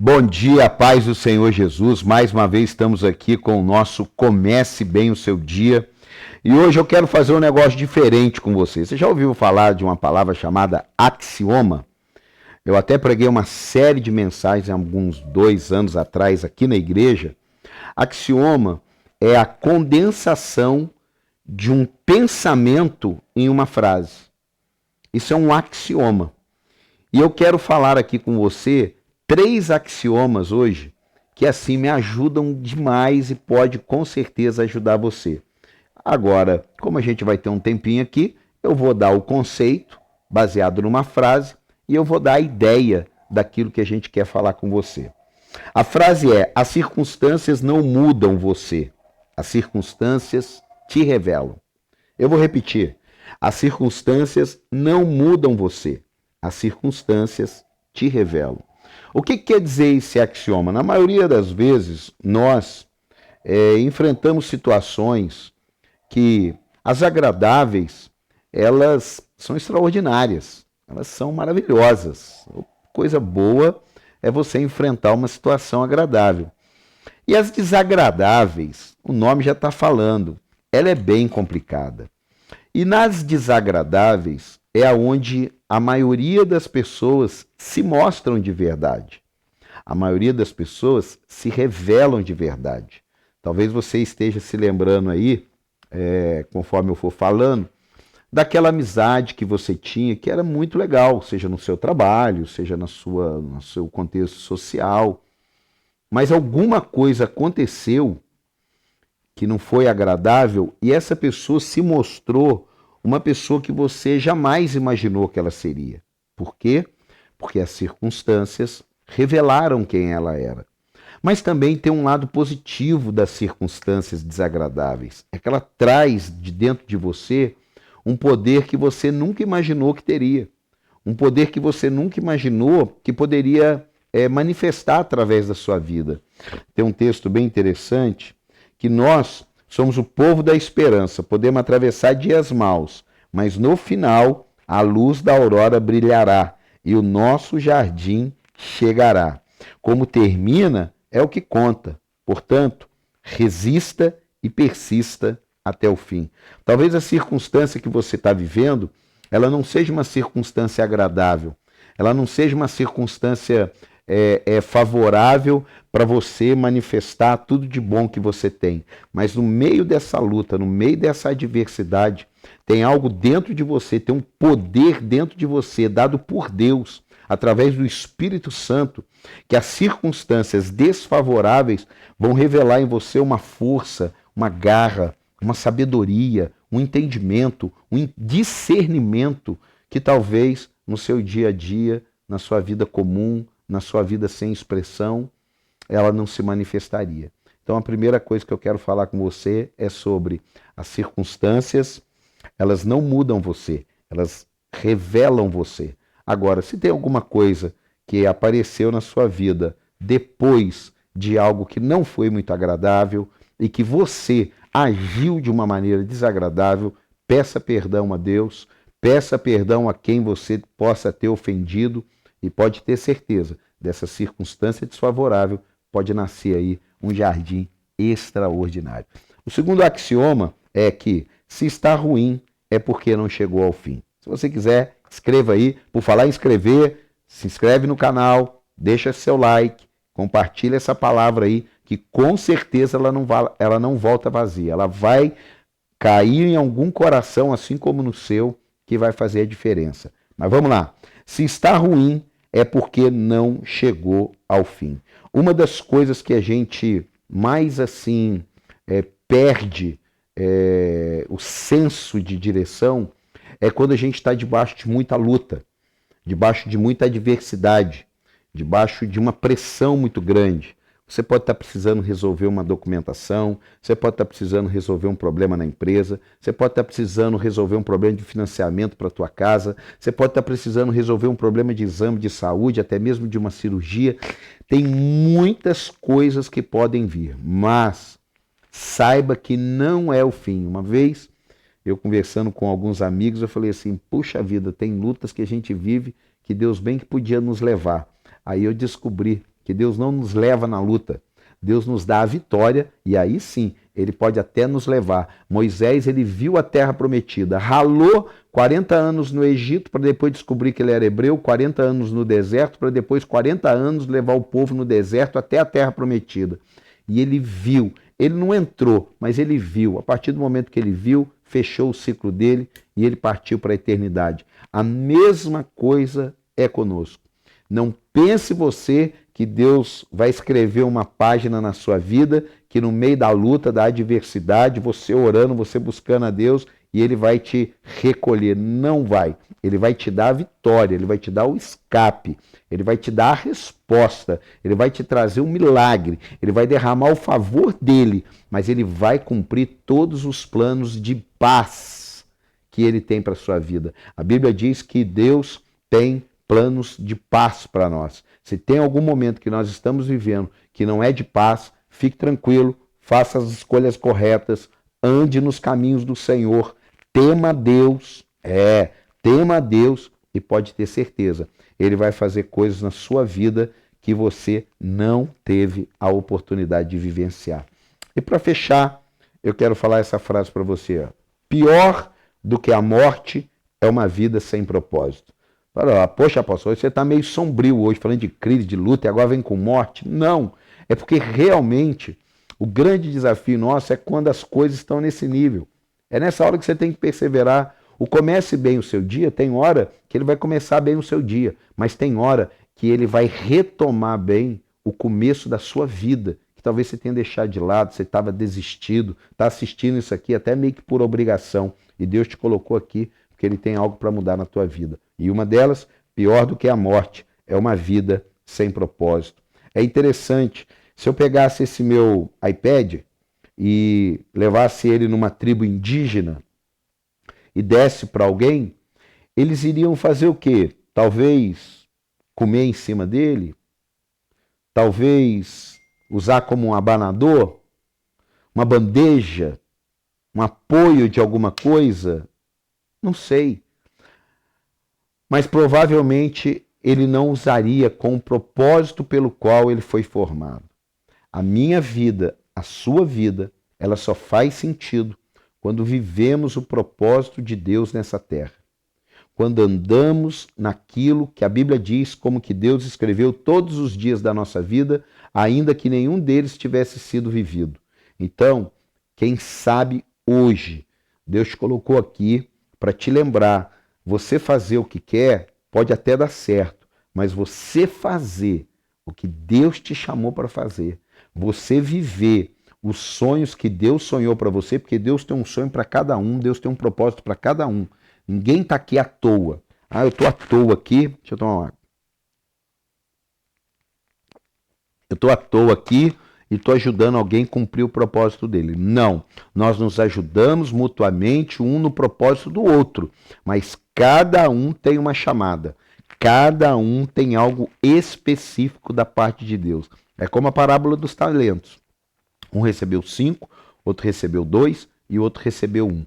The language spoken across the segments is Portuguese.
Bom dia, paz do Senhor Jesus. Mais uma vez estamos aqui com o nosso Comece Bem o Seu Dia. E hoje eu quero fazer um negócio diferente com você. Você já ouviu falar de uma palavra chamada axioma? Eu até preguei uma série de mensagens há alguns 2 anos atrás aqui na igreja. Axioma é a condensação de um pensamento em uma frase. Isso é um axioma. E eu quero falar aqui com você 3 axiomas hoje que assim me ajudam demais e pode com certeza ajudar você. Agora, como a gente vai ter um tempinho aqui, eu vou dar o conceito baseado numa frase e eu vou dar a ideia daquilo que a gente quer falar com você. A frase é: as circunstâncias não mudam você, as circunstâncias te revelam. Eu vou repetir: as circunstâncias não mudam você, as circunstâncias te revelam. O que quer dizer esse axioma? Na maioria das vezes, nós enfrentamos situações que as agradáveis, elas são extraordinárias, elas são maravilhosas. Coisa boa é você enfrentar uma situação agradável. E as desagradáveis, o nome já está falando, ela é bem complicada. E nas desagradáveis é aonde a maioria das pessoas se mostram de verdade. A maioria das pessoas se revelam de verdade. Talvez você esteja se lembrando aí, conforme eu for falando, daquela amizade que você tinha, que era muito legal, seja no seu trabalho, seja no seu contexto social. Mas alguma coisa aconteceu que não foi agradável e essa pessoa se mostrou uma pessoa que você jamais imaginou que ela seria. Por quê? Porque as circunstâncias revelaram quem ela era. Mas também tem um lado positivo das circunstâncias desagradáveis. É que ela traz de dentro de você um poder que você nunca imaginou que teria. Um poder que você nunca imaginou que poderia manifestar através da sua vida. Tem um texto bem interessante que nós somos o povo da esperança, podemos atravessar dias maus, mas no final a luz da aurora brilhará e o nosso jardim chegará. Como termina é o que conta. Portanto, resista e persista até o fim. Talvez a circunstância que você está vivendo, ela não seja uma circunstância agradável, ela não seja uma circunstância favorável para você manifestar tudo de bom que você tem. Mas no meio dessa luta, no meio dessa adversidade, tem algo dentro de você, tem um poder dentro de você, dado por Deus, através do Espírito Santo, que as circunstâncias desfavoráveis vão revelar em você uma força, uma garra, uma sabedoria, um entendimento, um discernimento que talvez no seu dia a dia, na sua vida comum, na sua vida sem expressão, ela não se manifestaria. Então a primeira coisa que eu quero falar com você é sobre as circunstâncias, elas não mudam você, elas revelam você. Agora, se tem alguma coisa que apareceu na sua vida depois de algo que não foi muito agradável e que você agiu de uma maneira desagradável, peça perdão a Deus, peça perdão a quem você possa ter ofendido e pode ter certeza, dessa circunstância desfavorável pode nascer aí um jardim extraordinário. O segundo axioma é que se está ruim é porque não chegou ao fim. Se você quiser, escreva aí. Por falar em escrever, se inscreve no canal, deixa seu like, compartilha essa palavra aí, que com certeza ela não volta vazia. Ela vai cair em algum coração, assim como no seu, que vai fazer a diferença. Mas vamos lá. Se está ruim, é porque não chegou ao fim. Uma das coisas que a gente mais assim perde o senso de direção é quando a gente está debaixo de muita luta, debaixo de muita adversidade, debaixo de uma pressão muito grande. Você pode estar precisando resolver uma documentação, você pode estar precisando resolver um problema na empresa, você pode estar precisando resolver um problema de financiamento para a tua casa, você pode estar precisando resolver um problema de exame de saúde, até mesmo de uma cirurgia. Tem muitas coisas que podem vir, mas saiba que não é o fim. Uma vez, eu conversando com alguns amigos, eu falei assim, puxa vida, tem lutas que a gente vive que Deus bem que podia nos levar. Aí eu descobri que Deus não nos leva na luta. Deus nos dá a vitória e aí sim, ele pode até nos levar. Moisés, ele viu a terra prometida, ralou 40 anos no Egito para depois descobrir que ele era hebreu, 40 anos no deserto para depois 40 anos levar o povo no deserto até a terra prometida. E ele viu, ele não entrou, mas ele viu. A partir do momento que ele viu, fechou o ciclo dele e ele partiu para a eternidade. A mesma coisa é conosco. Não pense você que Deus vai escrever uma página na sua vida, que no meio da luta, da adversidade, você orando, você buscando a Deus, e Ele vai te recolher. Não vai. Ele vai te dar a vitória, Ele vai te dar o escape, Ele vai te dar a resposta, Ele vai te trazer um milagre, Ele vai derramar o favor dEle, mas Ele vai cumprir todos os planos de paz que Ele tem para a sua vida. A Bíblia diz que Deus tem planos de paz para nós. Se tem algum momento que nós estamos vivendo que não é de paz, fique tranquilo, faça as escolhas corretas, ande nos caminhos do Senhor, tema Deus, tema Deus e pode ter certeza, Ele vai fazer coisas na sua vida que você não teve a oportunidade de vivenciar. E para fechar, eu quero falar essa frase para você. Pior do que a morte é uma vida sem propósito. Poxa, apóstolo, você está meio sombrio hoje, falando de crise, de luta, e agora vem com morte. Não, é porque realmente o grande desafio nosso é quando as coisas estão nesse nível. É nessa hora que você tem que perseverar. O comece bem o seu dia, tem hora que ele vai começar bem o seu dia, mas tem hora que ele vai retomar bem o começo da sua vida, que talvez você tenha deixado de lado, você estava desistido, está assistindo isso aqui até meio que por obrigação, e Deus te colocou aqui porque Ele tem algo para mudar na tua vida. E uma delas, pior do que a morte, é uma vida sem propósito. É interessante, se eu pegasse esse meu iPad e levasse ele numa tribo indígena e desse para alguém, eles iriam fazer o quê? Talvez comer em cima dele? Talvez usar como um abanador? Uma bandeja? Um apoio de alguma coisa? Não sei. Mas provavelmente ele não usaria com o propósito pelo qual ele foi formado. A minha vida, a sua vida, ela só faz sentido quando vivemos o propósito de Deus nessa terra. Quando andamos naquilo que a Bíblia diz como que Deus escreveu todos os dias da nossa vida, ainda que nenhum deles tivesse sido vivido. Então, quem sabe hoje, Deus te colocou aqui para te lembrar, você fazer o que quer pode até dar certo, mas você fazer o que Deus te chamou para fazer, você viver os sonhos que Deus sonhou para você, porque Deus tem um sonho para cada um, Deus tem um propósito para cada um. Ninguém está aqui à toa. Eu estou à toa aqui, deixa eu tomar uma água. Eu estou à toa aqui e estou ajudando alguém a cumprir o propósito dele. Não, nós nos ajudamos mutuamente um no propósito do outro, mas cada um tem uma chamada, cada um tem algo específico da parte de Deus. É como a parábola dos talentos. Um recebeu 5, outro recebeu 2 e outro recebeu 1.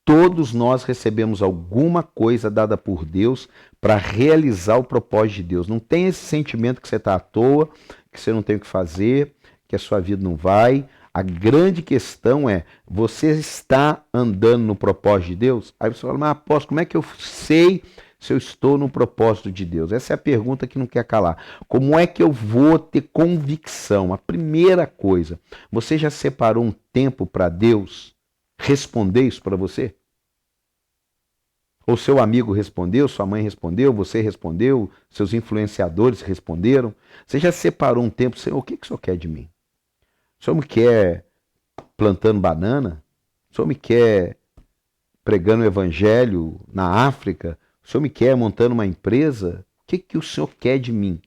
Todos nós recebemos alguma coisa dada por Deus para realizar o propósito de Deus. Não tem esse sentimento que você está à toa, que você não tem o que fazer, que a sua vida não vai. A grande questão é, você está andando no propósito de Deus? Aí você fala, mas apóstolo, como é que eu sei se eu estou no propósito de Deus? Essa é a pergunta que não quer calar. Como é que eu vou ter convicção? A primeira coisa, você já separou um tempo para Deus responder isso para você? Ou seu amigo respondeu, sua mãe respondeu, você respondeu, seus influenciadores responderam? Você já separou um tempo, Senhor, o que o Senhor quer de mim? O Senhor me quer plantando banana? O Senhor me quer pregando o evangelho na África? O Senhor me quer montando uma empresa? O que o Senhor quer de mim?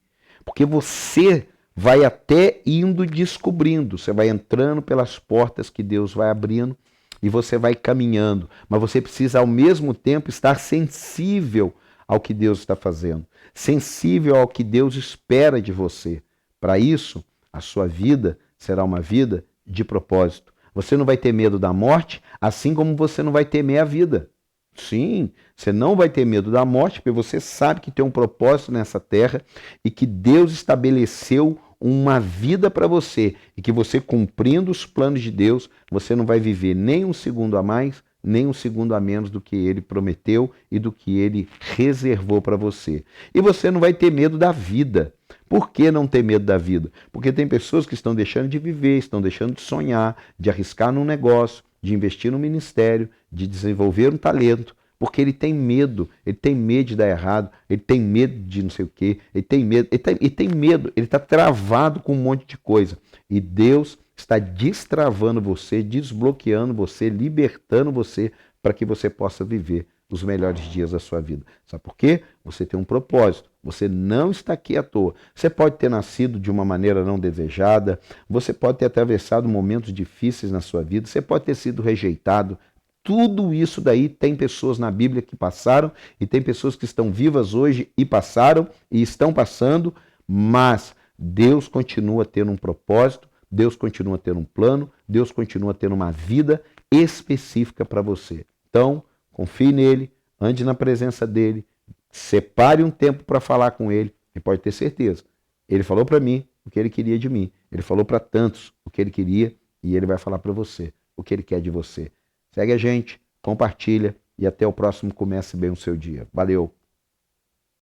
Porque você vai até indo descobrindo, você vai entrando pelas portas que Deus vai abrindo e você vai caminhando, mas você precisa ao mesmo tempo estar sensível ao que Deus está fazendo, sensível ao que Deus espera de você. Para isso, a sua vida será uma vida de propósito. Você não vai ter medo da morte, assim como você não vai temer a vida. Sim, você não vai ter medo da morte, porque você sabe que tem um propósito nessa terra e que Deus estabeleceu uma vida para você e que você cumprindo os planos de Deus, você não vai viver nem um segundo a mais, nem um segundo a menos do que ele prometeu e do que ele reservou para você. E você não vai ter medo da vida. Por que não ter medo da vida? Porque tem pessoas que estão deixando de viver, estão deixando de sonhar, de arriscar num negócio, de investir no ministério, de desenvolver um talento, porque ele tem medo de dar errado, ele tem medo de não sei o quê, ele está travado com um monte de coisa. E Deus está destravando você, desbloqueando você, libertando você para que você possa viver os melhores dias da sua vida. Sabe por quê? Você tem um propósito. Você não está aqui à toa. Você pode ter nascido de uma maneira não desejada, você pode ter atravessado momentos difíceis na sua vida, você pode ter sido rejeitado. Tudo isso daí tem pessoas na Bíblia que passaram e tem pessoas que estão vivas hoje e passaram e estão passando, mas Deus continua tendo um propósito, Deus continua tendo um plano, Deus continua tendo uma vida específica para você. Então, confie nele, ande na presença dele, separe um tempo para falar com ele e pode ter certeza. Ele falou para mim o que ele queria de mim. Ele falou para tantos o que ele queria e ele vai falar para você o que ele quer de você. Segue a gente, compartilha e até o próximo Comece Bem o Seu Dia. Valeu!